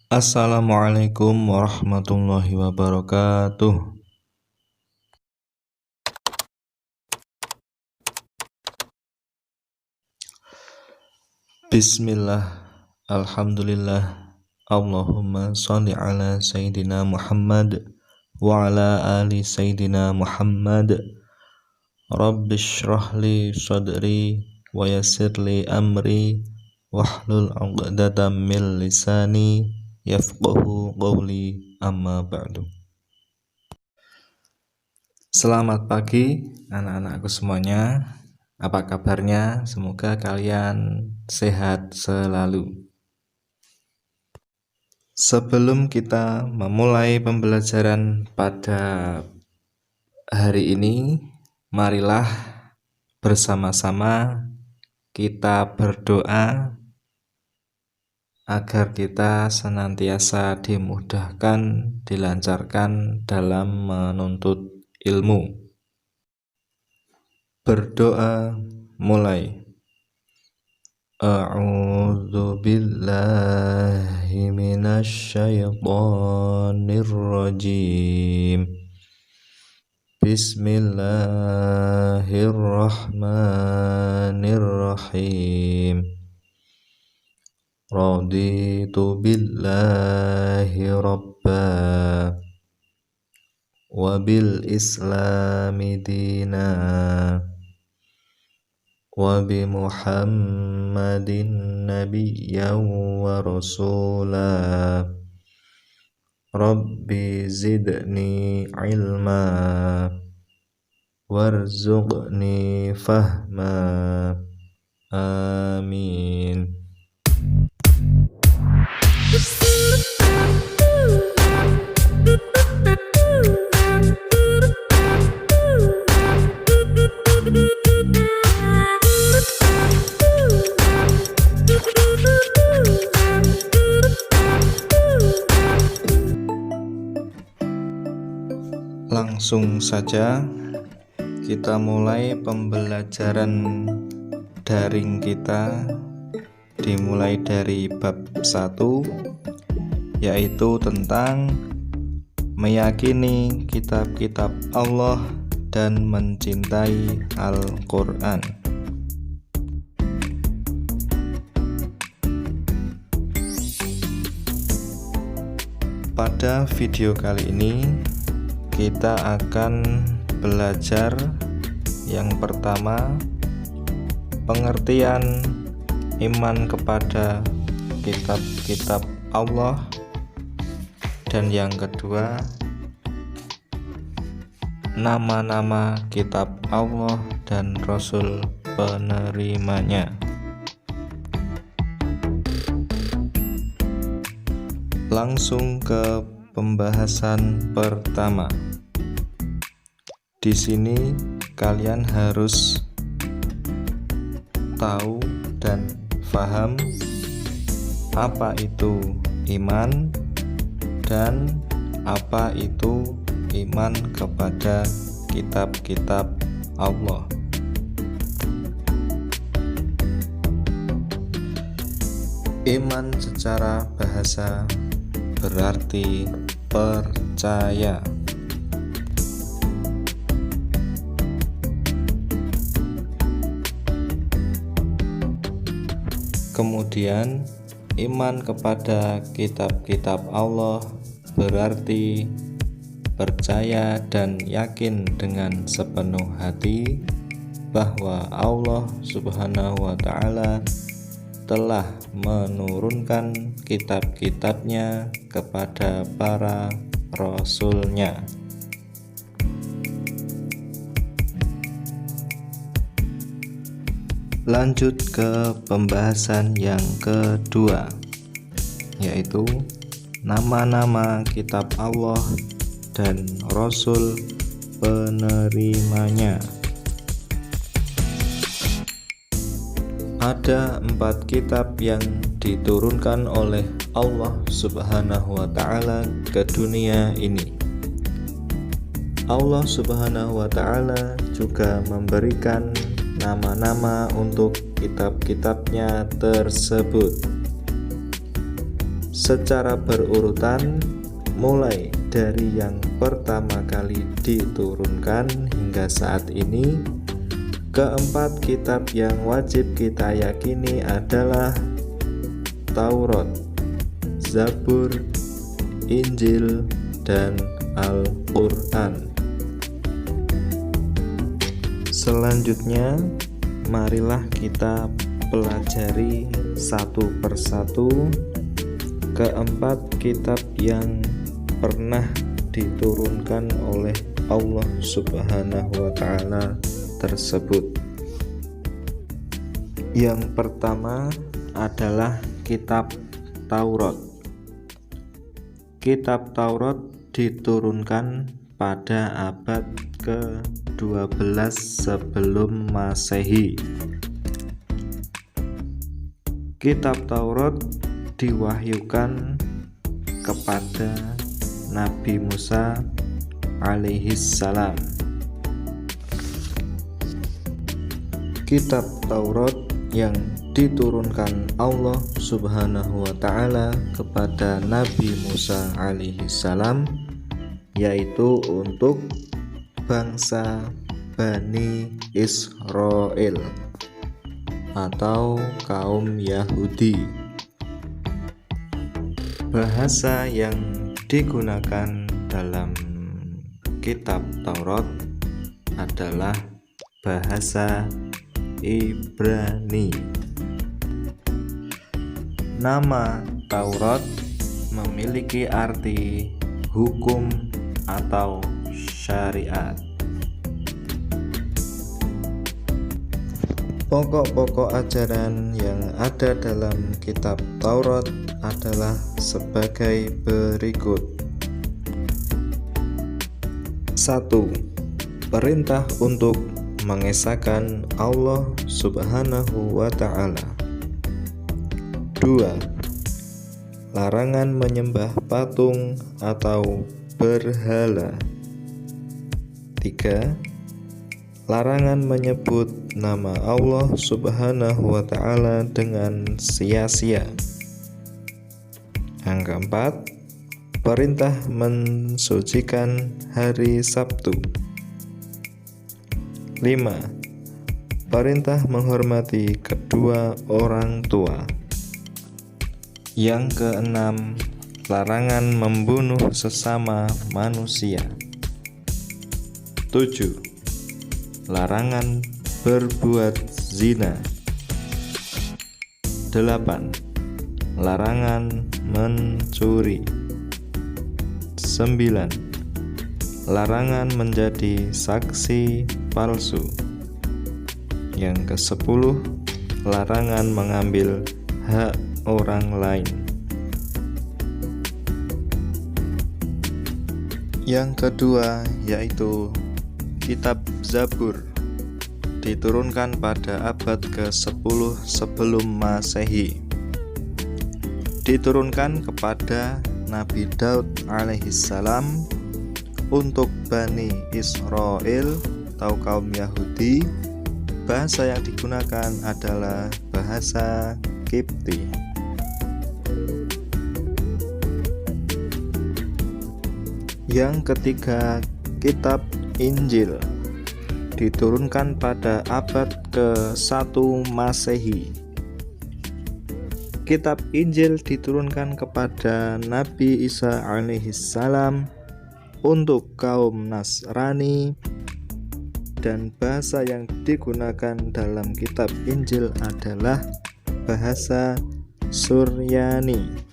Assalamualaikum warahmatullahi wabarakatuh. Bismillah, alhamdulillah, Allahumma sholli ala Sayyidina Muhammad wa ala ali Sayyidina Muhammad. Rabbi shrah li sadri wa yassir li amri wahlul 'uqdatam min lisani yafqahu qawli, amma ba'du. Selamat pagi anak-anakku semuanya. Apa kabarnya? Semoga kalian sehat selalu. Sebelum kita memulai pembelajaran pada hari ini, marilah bersama-sama kita berdoa agar kita senantiasa dimudahkan, dilancarkan dalam menuntut ilmu. Berdoa mulai. A'udzu billahi minasy syaithanir rajim. Bismillahirrahmanirrahim. Raditu billahi rabba wa bil islami dina wa bi Muhammadin nabiyyan wa rasula. Rabbi zidni ilma warzuqni fahma. Amin. Langsung saja kita mulai pembelajaran daring kita, dimulai dari bab 1, yaitu tentang meyakini kitab-kitab Allah dan mencintai Al-Quran. Pada video kali ini kita akan belajar yang pertama, pengertian iman kepada kitab-kitab Allah, dan yang kedua, nama-nama kitab Allah dan Rasul penerimanya. Langsung ke pembahasan pertama. Di sini kalian harus tahu dan paham apa itu iman dan apa itu iman kepada kitab-kitab Allah. Iman secara bahasa berarti percaya. Kemudian iman kepada kitab-kitab Allah berarti percaya dan yakin dengan sepenuh hati bahwa Allah Subhanahu wa ta'ala telah menurunkan kitab-kitabnya kepada para rasulnya. Lanjut ke pembahasan yang kedua, yaitu nama-nama kitab Allah dan Rasul penerimanya. Ada 4 kitab yang diturunkan oleh Allah Subhanahu wa ta'ala ke dunia ini. Allah Subhanahu wa ta'ala juga memberikan nama-nama untuk kitab-kitabnya tersebut. secara berurutan mulai dari yang pertama kali diturunkan hingga saat ini. Keempat kitab yang wajib kita yakini adalah Taurat, Zabur, Injil, dan Al-Quran. Selanjutnya, marilah kita pelajari satu persatu keempat kitab yang pernah diturunkan oleh Allah Subhanahu wa Ta'ala tersebut. Yang pertama adalah kitab Taurat. Kitab Taurat diturunkan pada abad ke-12 sebelum Masehi. Kitab Taurat diwahyukan kepada Nabi Musa alaihissalam. Kitab Taurat yang diturunkan Allah Subhanahu wa Ta'ala kepada Nabi Musa alaihissalam yaitu untuk bangsa Bani Israel atau kaum Yahudi. Bahasa yang digunakan dalam kitab Taurat adalah bahasa Ibrani. Nama Taurat memiliki arti hukum atau syariat. Pokok-pokok ajaran yang ada dalam kitab Taurat adalah sebagai berikut. 1. Perintah untuk mengesahkan Allah Subhanahu wa Ta'ala. 2. Larangan menyembah patung atau berhala. 3. Larangan menyebut nama Allah Subhanahu wa Ta'ala dengan sia-sia. Yang keempat, perintah mensucikan hari Sabtu. 5. Perintah menghormati kedua orang tua. Yang keenam, larangan membunuh sesama manusia. 7. Larangan berbuat zina. 8. Larangan mencuri. 9. Larangan menjadi saksi palsu. Yang ke-10, larangan mengambil hak orang lain. Yang kedua yaitu kitab Zabur, diturunkan pada abad ke-10 sebelum Masehi. Diturunkan kepada Nabi Daud alaihissalam untuk Bani Israel atau kaum Yahudi. Bahasa yang digunakan adalah bahasa Kipti. Yang ketiga, kitab Injil, diturunkan pada abad ke-1 Masehi. Kitab Injil diturunkan kepada Nabi Isa alaihissalam untuk kaum Nasrani, dan bahasa yang digunakan dalam kitab Injil adalah bahasa Suryani.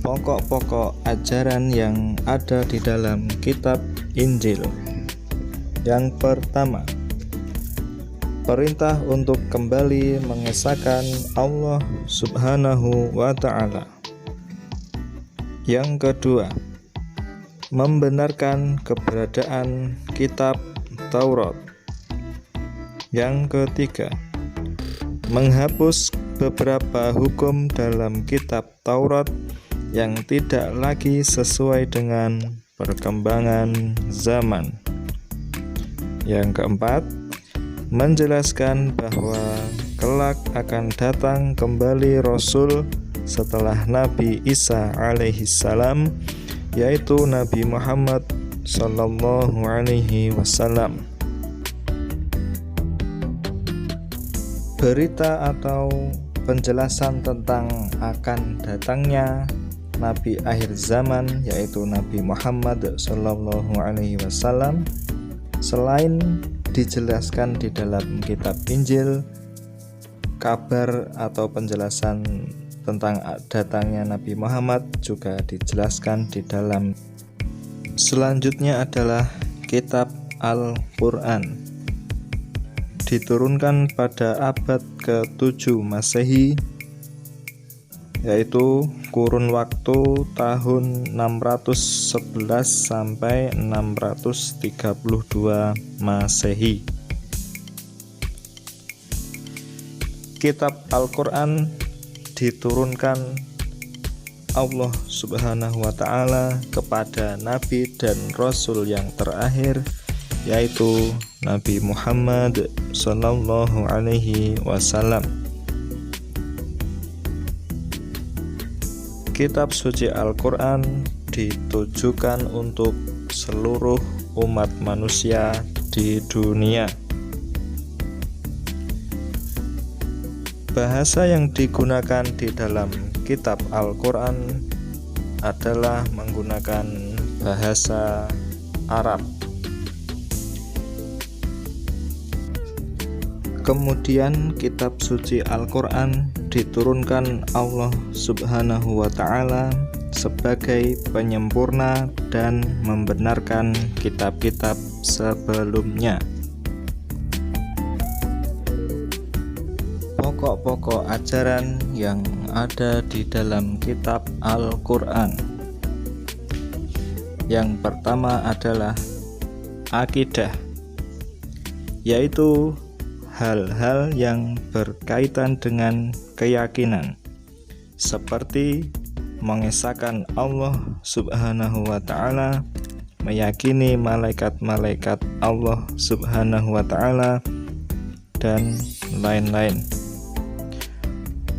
Pokok-pokok ajaran yang ada di dalam kitab Injil. Yang pertama, perintah untuk kembali mengesahkan Allah Subhanahu wa Ta'ala. Yang kedua, membenarkan keberadaan kitab Taurat. Yang ketiga, menghapus beberapa hukum dalam kitab Taurat yang tidak lagi sesuai dengan perkembangan zaman. Yang keempat, menjelaskan bahwa kelak akan datang kembali Rasul setelah Nabi Isa alaihissalam, yaitu Nabi Muhammad sallallahu alaihi wasallam. Berita atau penjelasan tentang akan datangnya Nabi akhir zaman, yaitu Nabi Muhammad sallallahu alaihi wasallam, selain dijelaskan di dalam kitab Injil, kabar atau penjelasan tentang datangnya Nabi Muhammad juga dijelaskan di dalam. Selanjutnya adalah kitab Al-Quran, diturunkan pada abad ke-7 Masehi, yaitu kurun waktu tahun 611 sampai 632 Masehi. Kitab Al-Quran diturunkan Allah Subhanahu wa Ta'ala kepada Nabi dan Rasul yang terakhir, yaitu Nabi Muhammad sallallahu alaihi wasallam. Kitab suci Al-Quran ditujukan untuk seluruh umat manusia di dunia. Bahasa yang digunakan di dalam kitab Al-Quran adalah menggunakan bahasa Arab. Kemudian kitab suci Al-Quran diturunkan Allah Subhanahu wa Ta'ala sebagai penyempurna dan membenarkan kitab-kitab sebelumnya. Pokok-pokok ajaran yang ada di dalam kitab Al-Quran. Yang pertama adalah akidah, yaitu hal-hal yang berkaitan dengan keyakinan, seperti mengesahkan Allah Subhanahu wa Ta'ala, meyakini malaikat-malaikat Allah Subhanahu wa Ta'ala, dan lain-lain.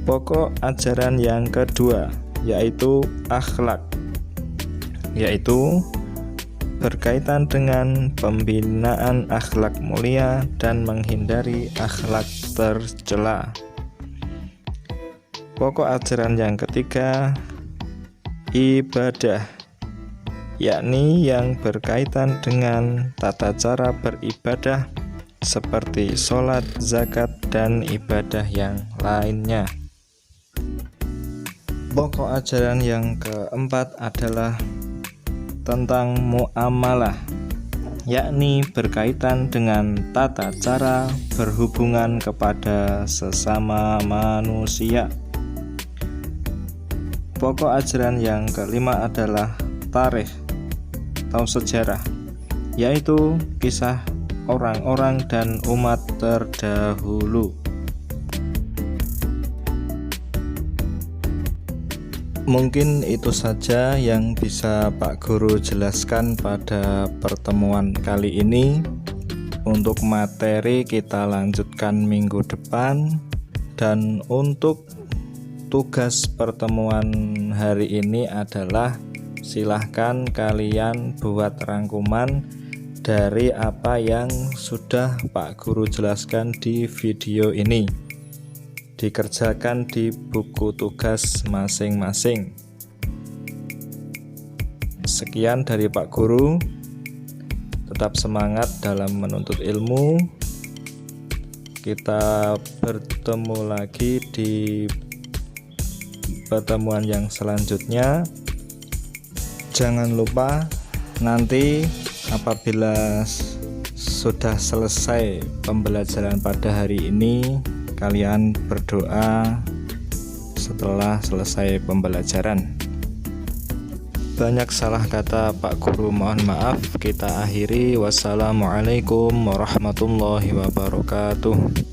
Pokok ajaran yang kedua yaitu akhlak, yaitu berkaitan dengan pembinaan akhlak mulia dan menghindari akhlak tercela. Pokok ajaran yang ketiga ibadah, yakni yang berkaitan dengan tata cara beribadah seperti sholat, zakat, dan ibadah yang lainnya. Pokok ajaran yang keempat adalah tentang muamalah, yakni berkaitan dengan tata cara berhubungan kepada sesama manusia. Pokok ajaran yang kelima adalah tarikh atau sejarah, yaitu kisah orang-orang dan umat terdahulu. Mungkin itu saja yang bisa Pak Guru jelaskan pada pertemuan kali ini. Untuk materi kita lanjutkan minggu depan, dan untuk tugas pertemuan hari ini adalah silahkan kalian buat rangkuman dari apa yang sudah Pak Guru jelaskan di video ini. Dikerjakan di buku tugas masing-masing. Sekian dari Pak Guru. Tetap semangat dalam menuntut ilmu. Kita bertemu lagi di pertemuan yang selanjutnya. Jangan lupa nanti apabila sudah selesai pembelajaran pada hari ini, kalian berdoa setelah selesai pembelajaran. Banyak salah kata Pak Guru, mohon maaf. Kita akhiri. Wassalamualaikum warahmatullahi wabarakatuh.